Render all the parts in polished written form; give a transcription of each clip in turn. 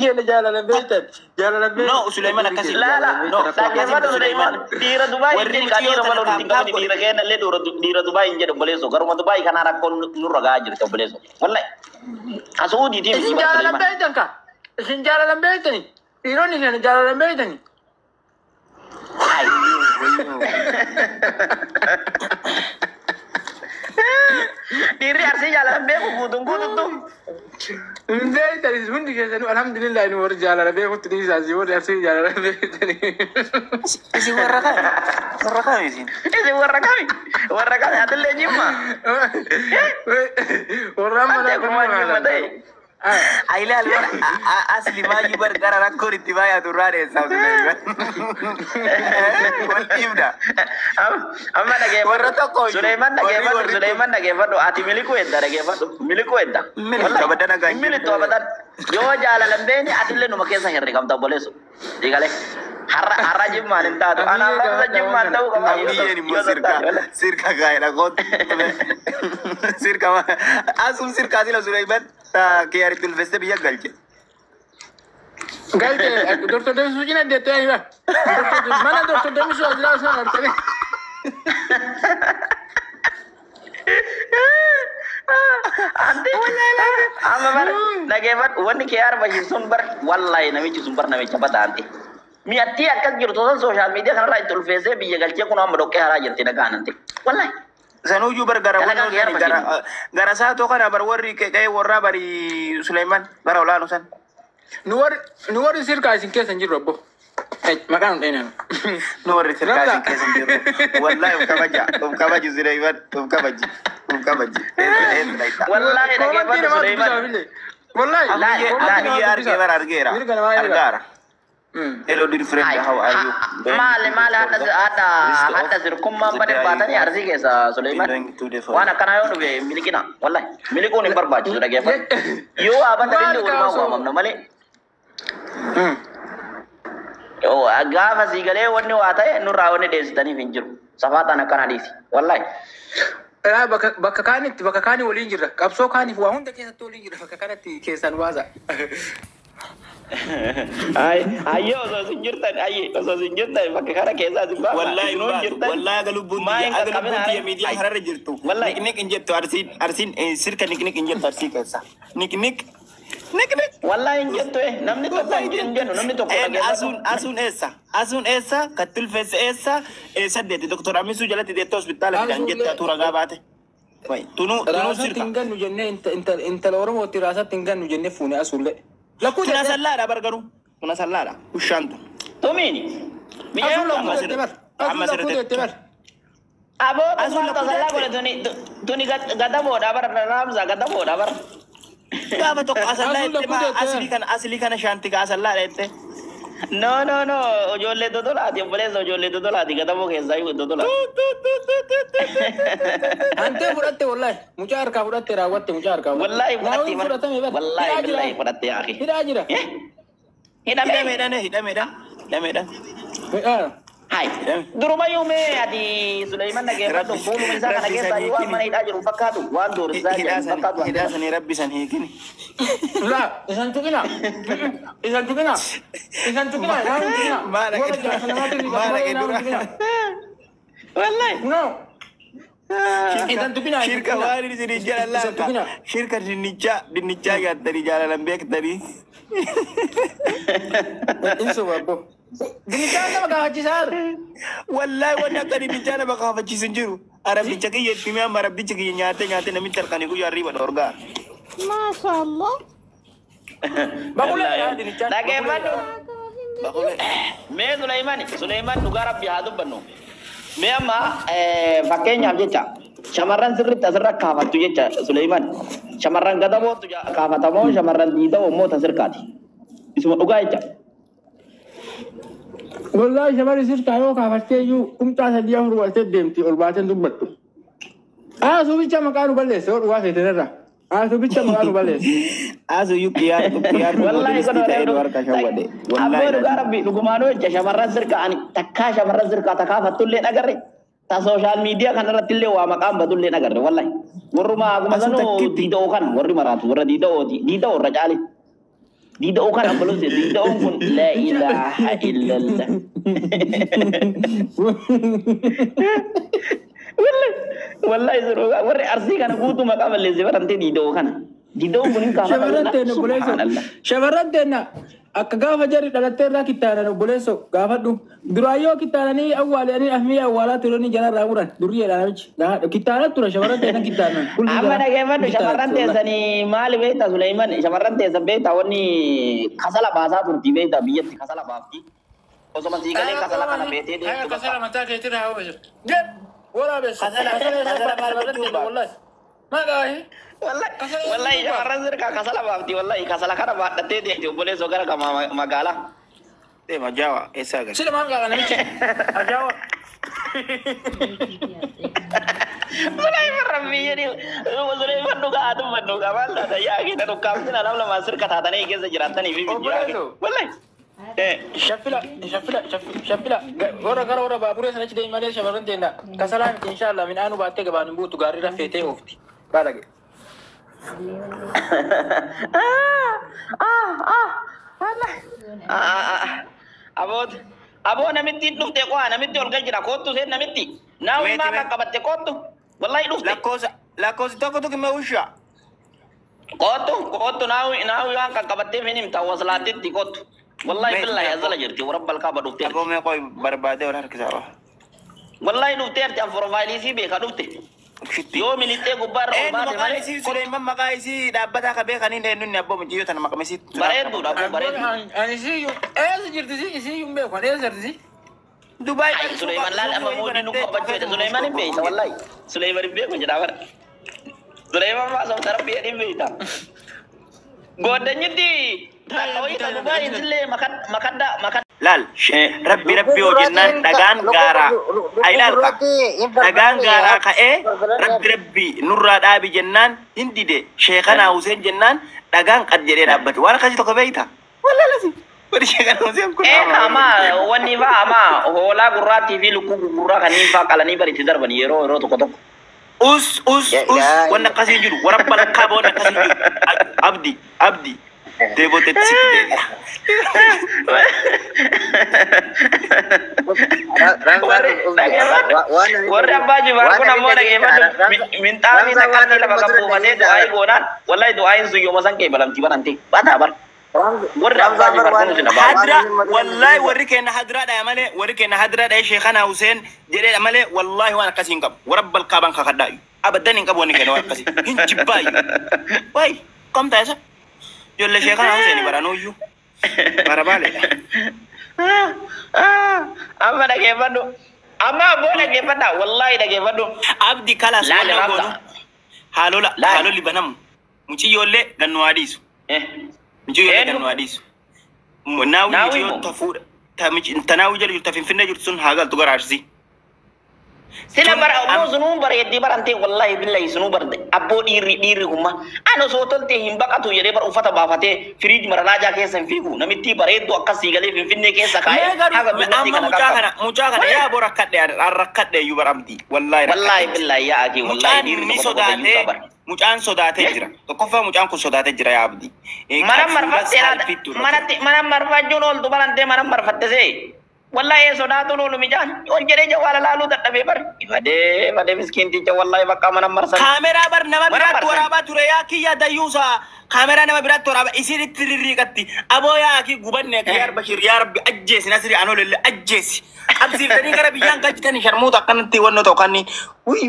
Gele jaalala beektan jaalala beektan. No Sulaiman akkasi. لا No لكن سليمان دير دبي Warri كان دير mutiyyoota مالو kan تنقل دير كان اللي دير دبي إنجد بليزو كرم دبي كان أراكون نور رجاجر كبليزو والله أسودي دي Isin jaalala beektan ka? Isin jaalala beektani? Dhiironni kana jaalala beektani? هاي ديري أرسي جالس بيكو كودون كودون Beektani hundi keessanuu alhamdulillah inni warri jaalala beekutti ni isaasi warri asii jaalala beektani. Isin warra kami isin. إذا ورا كامي هذا اللي جيما Warra amma أنت كم جيما ده Aile alwar asli maju bar gara rakor itibaya durare sa Sulaiman. Wal ibda. أما نجيب Warra tokko. Sulaiman نجيب ati miliku edda miliku edda Milik abadana ganji. milik tu abadan yo jala lambeni ati le no makesa herri kam ta boleso digale harra jimman inta to ana ba jimman taw kam Ambiye ni mo sirka gaya la got. Sirka asum sirka sila Sulaiman ta kiyari tul feste biya galche. Galte Dr. Demis sujina de tani ba. Mana Dr. Demis ajla sana artani. ante amma bar nagebat woni ke yar baji sun bar wallahi nami ci sun bar nami cabata ante mi atti akal jiru to social media kan rai tul fese biya galche kuno amdo ke hara jirti daga anante wallahi Sanuju bar gara Talagang wono kiyar gara sa to kana bar warri kay warra bari Sulaiman bara wala no san. Nuwar sirka isin kesan jiru rabbo. Makan ɗaya No warri sirka sin kesan jiru. Wallahi um kabaji Sulaiman um kabaji. wallahi nagebat Sulaiman Wallahi. Ami arge bar argera. Hello dear friend, how are you? mal hada zirkum man bade batani arzi ke sa Sulaiman wana kana yo be milikina wallahi miliko ni barbaji sudah gefa yo abanda dinde ulama ko mamna male yo agafa sigale wonni wata nu rawone des tani finjiru safata na kana disi wallahi Baka kani waliin jirra. Qabsoo kaaniif waa hunda keessatti waliin jirra. Bakka kanatti keessan waasa. ayo so sinjirtan bakka kana keessa simba wallahi galubun dia media harar jirtu wallahi nik injetto arsin sirka nik injetto arsi kesa nik wallahi injetto namni tokko injetto namni tokko asun esa katul fes esa sadde doktor amisu jalati de hospital injetta tura gabate way tunu sirka tingan nu jenne inta oromo tirasa tingan nu jenne fune asulle Tuna salada bargaru. Tuna salada. Ushantu. Tomini. Asun Abo asun ta salada ko tuni gada boda bar ramza gada boda bar. Gaba to asli kan shanti ka salada ette. No. Ojolle dodola di bolezo ojolle dodola di gada bo ke zai dodola. Ante furatte wallahi. Mucar ka furatte rawatte mucar ka. Wallahi furatte ya akhi. Hidajira. Hidameda. Hai. Duruma yume adi Sulaiman nage fatu bulu misaka nage sayu wa mana hidajiru fakatu wa dur zaja fakatu. Hidasani rabbi san hikini. La, isan tukina. Mana Wallahi. No. Isan tukina. Shirka wali di sini jalan Shirka dinica ya dari jalan lembek tadi. Inso babo. Dinicana maka haji sar. Wallahi wannan tadi dinicana maka haji senjuru. Arab dicaki ya timnya marab dicaki nyate nami terkani ku yari pada orga. Masyaallah. Bakule ya dinicana. Nage madu. Bakule. Me Sulaiman nugarab bihadu banu. Me amma fakenya jecha. Shamaran sirri tasirra kafatu jecha Sulaiman. Shamaran gadabo tu kafatamo shamaran didawo mo tasirkati. Isuma uga jecha. Wallahi shamari sirka yo kafatte yu kumta sadiya hurwalte demti urbaten dubbattu. So bicha makanu balle so urwa fetenera. So bicha makanu balle. Asu yukiyar Wallahi kono Edward Kashawade. Wallahi garabi dugumano jecha shamaran sirka ani takka shamaran sirka takafatulle nagare. Ta social media kan ratille wa maqam badulle nagare wallahi. Waruma aguma sano dido kan warri maratu warra dido rajali. Dida kan ambalus dida kun la ilaha illallah. Wallahi zero warri arsi kana guutu maqama le zibarante dida kan. Dida kun ka shamarran tenna akka gaafa jarri dhalattee irraa kittaana obboleesso gaafadhu duraayyoo kittaananii awwaalanii ahmiyyaa awwaalaa turanii janarraa muran durriyeedhaan namichi kittaana tura shamarran tenna kittaana. Amma dhageeffadhu shamarran teessanii maali beekta Suleyman shamarran teessan beekta wanni kasala baasaa turti beekta biyyatti kasala baafti. Osoma siigalee kasala kana beetee deemtu. Kasala mataa keetirraa haa obeessu. Jee waraabessa. Kasala wallahi. Maqaahi. Wallahi shamarran sirkaa kasala baafti wallahi kasala kana baadhattee deemti obboleessoo gara magaalaa. Deema Jaawa eessaa gala. Sila maan qaba namichi. Ajaawa. Suleyman rabbii jedhi Suleyman dhugaa maal taata yaa keenya dhukkaamsina nama lama sirka taatanii keessa jiraatanii fi Obboleessoo. wallahi. Shaffila warra gara warra baaburee sanachi deemi malee shamarran teenna kasalaa miti inshaallah midhaan baattee gabaan hin buutu gaarii raffeetee oofti. Baadhage. Aboo namitti dhufte qo'a namitti ol gal jira kottu seen namitti naawi maa kan qabatte kottu wallahi dhufte Lakkoofsi tokko tokko mee ushaa. kottu naawi waan kan qabattee finim ta'u waslaatitti kottu wallahi billahi azala jirti warabbal kaaba dhufte Aboo mee qoy barbaadee wal harkisaa. wallahi dhufte arti an profaayilii si beeka dhufte yoo milixee gubbaarra ol baate Maqaan isii Suleyman maqaa isii dhaabbataa ka beekaniin eenyuun abboo mitiyyoo tana maqame isii. bareedduudha abbo bareeddu. Ani siyyuu eessa jirti siyyuu beeku ani eessa jirti. Dubaay. Ay Suleyman laal amma moodii nu qabachuu jedhe Suleyman hin beekta wallahi Suleyman hin beeku jedha bara Suleyman maa sabta rabbii hin beekta goddanyitti taawwita Dubaay illee makadda Laal rabbi hoo jennaan dhagaan gaaraa ayilaal dhagaan gaaraa ka'ee rabbi nurraa dhaabi jennaan hin dide sheekana Huseen jennaan dhagaan qad jedhee dhaabbate waan akkasii tokko beeyta wallaalasi wani sheekana Huseen kun ama wanni faa ama hoolaa gurraattii fi lukkuu gurraa kanneen faa qalanii bariitti darban yeroo tokko us waan akkasii jiru warabbal kaaba waan akkasii jiru abdi deebotetti sitti deebi'a. Warri abbaa jibaar kun ammoo dhageeffadhu minxaafii sakkatti lafa qabbuufatee du'aayi goonaan wallahi du'aayin sun yooma san kee balamtii barante bataa bar warri abbaa jibaar kun sun hadra wallahi warri kenna hadra dha malee warri kenna hadra dha sheekana Huseen jedhee malee wallahi waan akkasii hin qabu warabbal kaaban kakadhaayu abadan hin qabu wanni kenna waan akkasii hin jibbaayu waay kamta isa jolle sheekana Huseen baranuuyyu barabale amma dhageeffadhu amma abboo dhageeffadha wallahi dhageeffadhu abdi kalas Laale wala Ramza. goonu halola libanamu muciyyoolle gannu adiisu muciyyoolle gannu adiisu naawi Naawi muciyyoo moo? tafuudha tanaawi jala jirtu finfinnee jirtu sun haa galtu gara Arsii. sila bara abboo sunuu bareeddii barante wallahi billahi sunuu barde abboo dhiirri kumma ano soo tolte hin baqatu jedhee bar uffata baafatee firiij maralaajaa keessa hin fiigu namitti bareeddu akkasii galee finfinnee keessa kaa'ee amma mucaa kana yaa boo rakkadhe iyyuu baramti wallahi billahi yaa akii wallahi dhiirri ni tokko tokko iyyuu qaban. mucaan sodaatee jira tokkoffaa mucaan kun sodaatee jira yaa abdi Mana marfattee mana marfachuun ooltu barantee mana marfatte see wallahi sodaatuun oolu mijaan ol jedhee jawaala laaluu dadhabee bar ifadee miskiinticha wallahi bakka mana marsan kaameraa bar nama Mana biraatti marsan. waraabaa ture yaa kiyya dayyuusa kaameraa nama biraatti waraabaa isiin itti rirriiqatti aboo yaa kii gubanne yaa bashir yaa rabbi ajjeesi nasiri anoolelle ajjeesi absiiftanii gara biyyaan galchitanii sharmuuta akkanatti wannoo ta'u kanni wuy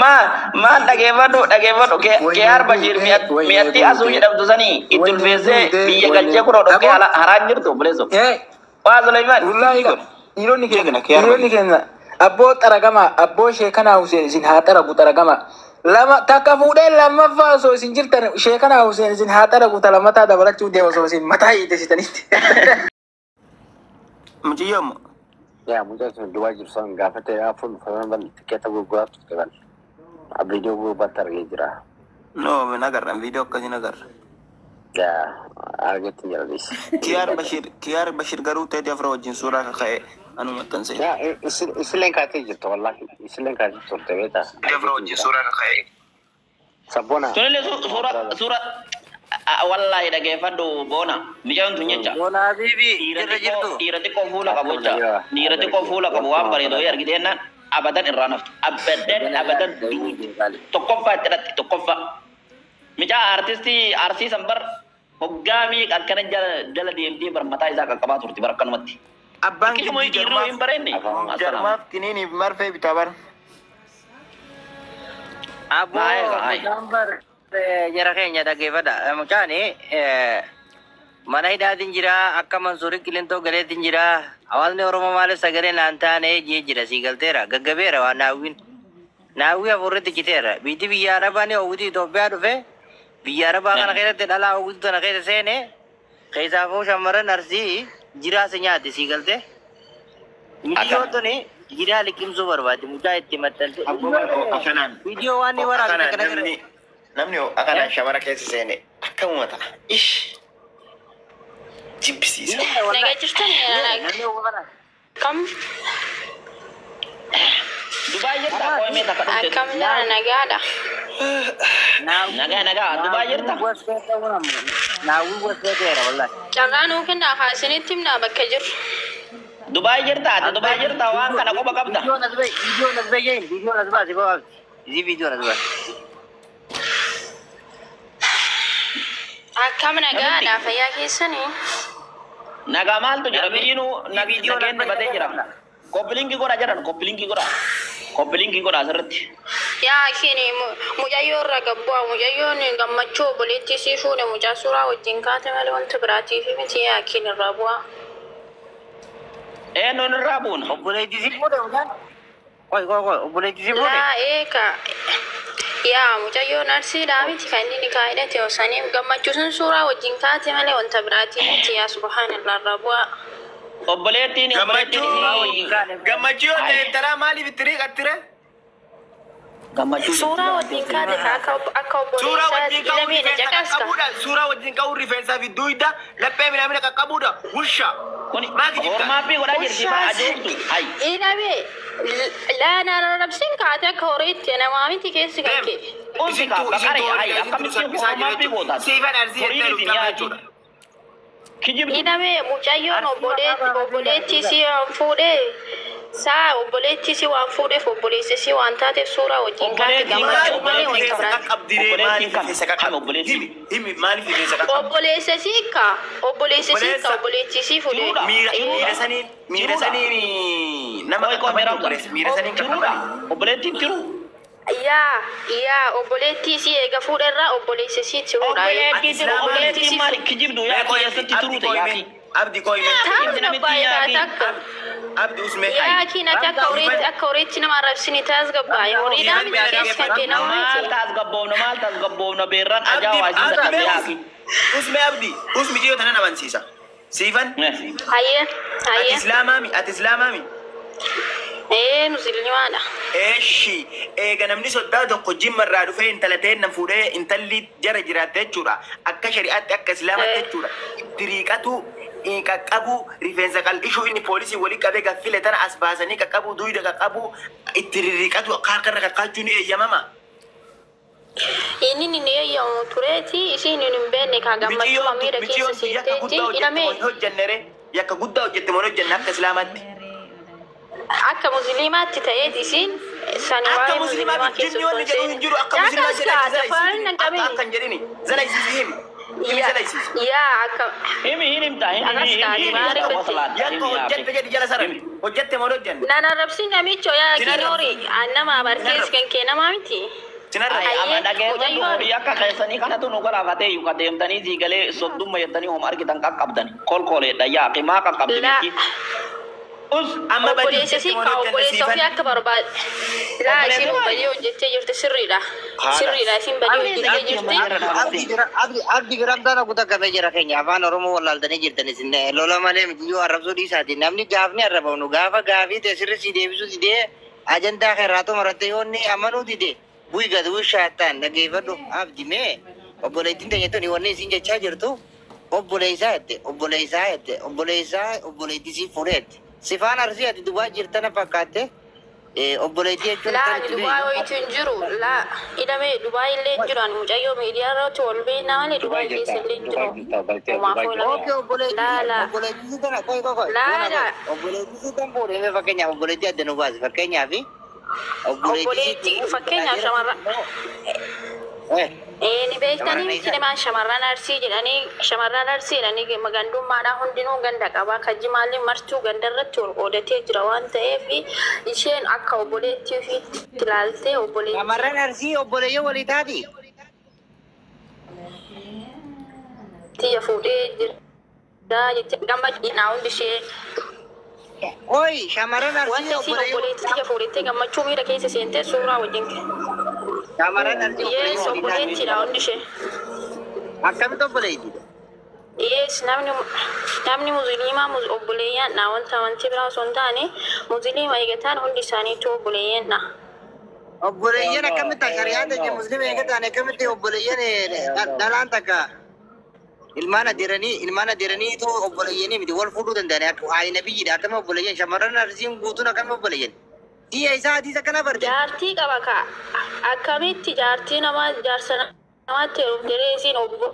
ma dhageeffadhu kee harba jiir mi'atti asuu jedhamtu sanii itti ulfeessee biyya galchee kunoo dhokkee haraan jirtu buleessu waa Suleyman Wallahi dhiironni Jeegna, keenya abboo xaragama abboo sheekana Huseen isin haa xaragu xaragama lama takka fuudhee lammaffaa osoo isin jirtan sheekana Huseen isin haa xaragu talamataa dabalachuu deema osoo isin mataa hiitesitanitti. muciyyoomo Ya, muchas dua jurusan gafete ya full faham kita gua kan. Video gua batar gitu lah. no nagarra video akkasii nagarra Ya, arget tinggal di. kiyaar bashir garuu ta'e afra wajjin suuraa kaka'e anu maxxanse Ya, isilen kati gitu wallahi. Isilen kati turte beta. afra wajjin suuraa kaka'e Sabona. sunillee suura wallahi dhaggeeffadhu boona mijaa'uun tun jecha Boona Habibi irra jirtu. dhiirati koo fuula qabu jecha dhiirati koo fuula qabu waan bareedu argiteennan abadan irraa naftu abadan tokkoffaa itti dhatti tokkoffaa mijaa artistii arsii sanbar hoggaamii akkana jala deemtee bar mataa isaa qaqqabaa turti bar akkanumatti Abbaan Kishmoo dhiirri hin barenne jarmaaf kiniiniif marfee bitaa bar. Abo gambar jara keenya dhaggeeffadha. Mucaani mana hidhaatiin jira akka Mansuuri Qilintoo galeetiin jira. Hawaasni Oromoo maaliif sagalee naan taane jee jira sii galteera gaggabeera waan naawwiin. Naawwii afurritti citeera. Biitti biyya Arabaa ni hawwiti Itoophiyaa dhufe biyya Arabaa kana keessatti dhalaa hawwitu tana keessa seene keessaafuu shamarran arsii jiraasa nyaate sii galte. Viidiyoo tuni jiraa liqimsuu barbaade mucaa itti maxxanse. Akkanaan. Viidiyoo waan ni waraabne kana gara. Namni akkanaan shamara keessa seene akkamuma ta'a. Ish. Jibbisiisa. Nagaa jirtan kam Dubai jirta koo mee takka dhufte akkam jira nagaadha. nagaa Dubai jirta Naawwii wasfeeteera wallahi. Carraa nuu kennaa kaasinitti himnaa bakka jiru. Dubai jirta waan kana qoba qabda Video nasbay jain, video nasbay si bawa. Isi video nasbay. Akkam nagaadha fayyaa keessanii. nagaa maaltu jira biyyiinu nageenni badee jira koppilinki godha asirratti Yaa kini mucayyoo irra gabbu'a mucayyoon gammachuu obboleettii sii fuudhe mucaa suuraa wajjin kaate malee wanta biraatiif miti yaa kini irraa bu'a. eenyuun irraa buuna Obboleetti si fuudhe mucaan. Koi, obboleetti si fuudhe. Laa eeka yaa mucayyoon arsiidhaa miti kan inni kaa'edhate osaniif gammachuu sun suuraa wajjin kaate malee wanta biraatiif miti yaa subhaanallah irraa bu'a. obboleettiin Gammachuu taraa maaliif itti riiqattire? gammachuu Suuraa wajjin kaate akka obboleessaatti ilameedha jaqaska. Suuraa wajjin ka'uu rifeensaa fi duwidda laphee midhaamina qaqqabuudha. Wusha. kun Maaki jibda? hormaappii godhaa jirti maa ajoobtu hay Ilame laanaan rabsiin kaate akka horiitti namaa miti keessi kan kee. Onsi kaaf kakare hay akkamitti hormaappii gootaati Siifan arsii horii jettee isin dhuftaa yaati jechuudha. kijibdu Ilame mucayyoon obboleettii si waan fuudhee saa obboleettii si waan fuudheef obboleessi si waan taateef suuraa wajjin kaate gammachuu malee wanta biraati. Himi maaliif rifeensa qaqqabdi? Obboleessi si ka obboleettii si fuudhee. Miira sanii nama qaqqabdi obboleessi. Miira sanii qaqqabdi. obboleettiin tiru Yaa obboleettii si eega fuudherraa obboleessi si tiruudha. obboleettiin maali kijibdu yaa keessatti turute yaaki Abdi koyme. Taa'uun baay'ee taate akka. Abdi usmee Yaa kiinati akka horiitti nama arrabsini taas gabbaa'e horiidhaan miti keessa kan kennamu maal miti. taas gabboofna beerran ajaa'aa isin dadhabde yaaki Usmee abdi. Usmi jiyo tanan amansiisa. Siifan. Hayyee Ati islaamaami. musliimaadha. Eeshi eega namni sodaa tokko jimma irraa dhufee intala ta'e nan fuudhee intalli jara jiraatte jechuudha. Akka shari'aatti akka islaamaatti jechuudha. Diriiqatu qaqqabu rifeensa qal'ishuu inni poolisii walii qabee gaffile tana as baasanii qaqqabu duyda qaqqabu itti diriiqatu harkarra qaqqaachuu ni eeyyamama. Inni ni eeyyamu tureeti isiin hin beekne kaa gammachuu mamiidha keessa seetteetti ilame yakka guddaa hojjette moo hojjenne akka islaamaatti. akka musliimaatti ta'eet isiin sani Akka waa'ee musliimaatti musliimaa keessa jinni wanni jedhu hin jiru akka musliimaa jedhanii akkan jedhini zala isiisi himi. Himi zala isiisi. Yaa akka himi himta Yakka hojjette jedhi jala sarari. Hojjette moo hojjenne. nana rabsi namicho yaa ginoori nama barkees kan kee namaa miti. akka keessanii kanatu nu galaafatee yuka deemtanii siigalee soddumma jettanii homa argitan qaqqabdani kolkoleedha yaaqi maa qaqqabdinitti Amma obboleessa si ka obboleessa ofii akka barbaade. Laa isin badii hojjettee jirti sirriidha. Sirriidha isin badii hojjettee jirti. Abdi biramtaan kutaa qabee jira keenya afaan Oromoo wallaaltanii jirtanis lola malee miti yoo arrabsuu dhiisaati namni gaafni arrabamu gaafa gaafii ta'e sirri si deebisuu didee ajandaa keerraatoo marattee yoonni amanuu didee bu'i gadu shaattaan dhageeffadhu abdi mee obboleettiin teenyattoon wanni isin jechaa jirtu obboleessaa obboleettii si fuudheetti. Sifaan arsii ati Dubai jirtana fakkaatte obboleettii jechuun لا kan دبي ويتنجرو لا إذا ما دبي اللي ينجرو أنا مجايو ميديا رو تولبي نالي دبي بيس اللي ينجرو وما فولا Oke obboleettii لا لا obboleettii kana koi لا لا obboleettii kan fuudhee fakkeenyaaf obboleettii adda nu baase fakkeenyaaf obboleettii fakkeenyaaf shamarran ni beektanii sinemaan shamarran arsii jedhanii magandummaadhaan hundinuu ganda qabaa kajjimaallee martuu gandarratti ol qoodatee jira waan ta'eef isheen akka obboleettii ofiitti ilaaltee obboleettii shamarran arsii obboleeyyoo walii taati. tiyya fuudhee jira jettee gammachuudhaan hundi ishee Oi shamarran arsii wanti isiin obboleettii tiyya fuudhettee gammachuu miidha keessa seentee suuraa wajjin shamarran arsii yees obboleettiidha hundi ishee. akkamitti obboleettii? Yes, namni musliimaa obboleeyyan dha wanta wanti biraa osoo hin taane musliima eegataan hundi isaaniitu obboleeyyan dha. Obboleeyyan akkamitti shari'aan jechuun musliima eegataan akkamitti obboleeyyan dhalaan takka ilmaan adeeraniitu obboleeyyanii miti wal fuudhuu danda'ani akka waa'ee nabiyyiidha akkama obboleeyyan shamarran arsiin guutuun akkama obboleeyyan. Diya isaa hadiisa akkana barte. Jaartii qaba ka akkamitti jaartii jaarsa namaatti heerumtee isiin obbo.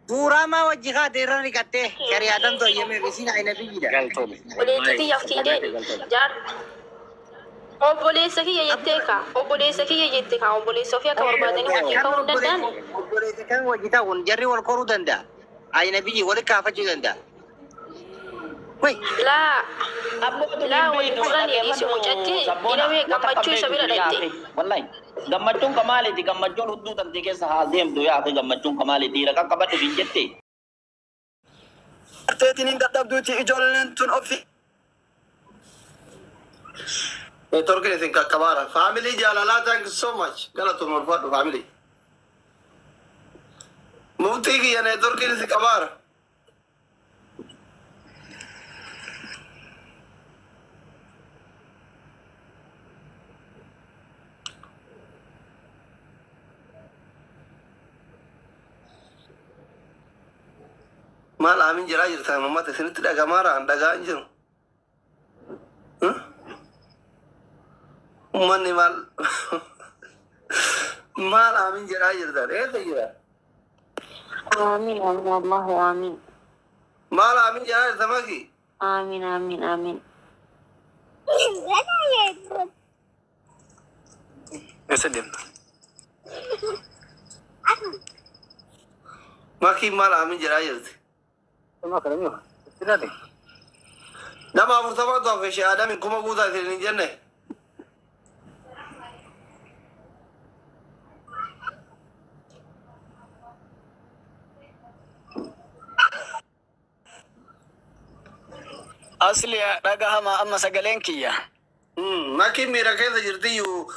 Suuraa wajji haati irra riqattee shari'aatan tooyyamee isiin waa'ee nabiyyiidha. Obboleettii yaftiidee obboleessa kiyya jettee ka obboleessa ofii akka barbaadanii wajjin ka'uu hin danda'an. Obboleessa kan wajji ta'uun jarri wal koruu danda'a. Waa'ee nabiyyi wal kaafachuu danda'a. Laa wali fuudhan dhiisi mucatti hidhamee gammachuu isa bira dhaqxe. Wallahi gammachuun kamaaleeti gammachuun hudduu tantee keessa haa deemtu yaa ta'e gammachuun kamaaleeti raqa qabadhu hin jette. Arteetiin dadhabduuti ijoolleen tun ofii. Torkeen isin kakkabaara. Family jaalalaa thank you so much. Galatoon ulfaadhu family. Muftii kiyya torkeen isin qabaara. Maal amin jiraa jirtan uummata isinitti dhagamaara an dhagaa hin jiru. Uummanni maal amin jiraa jirtan eessa jira? Amiin Allahu amiin. Maal amin jiraa jirtan maki? Amiin. Eessa deemta? Maki maal amin jiraa jirti? Nama 40 hafe ishee Adamin kuma guutaa isin hin jenne. Asli dhagahama amma sagaleen kiyya. Maki miira keessa jirtiyyuu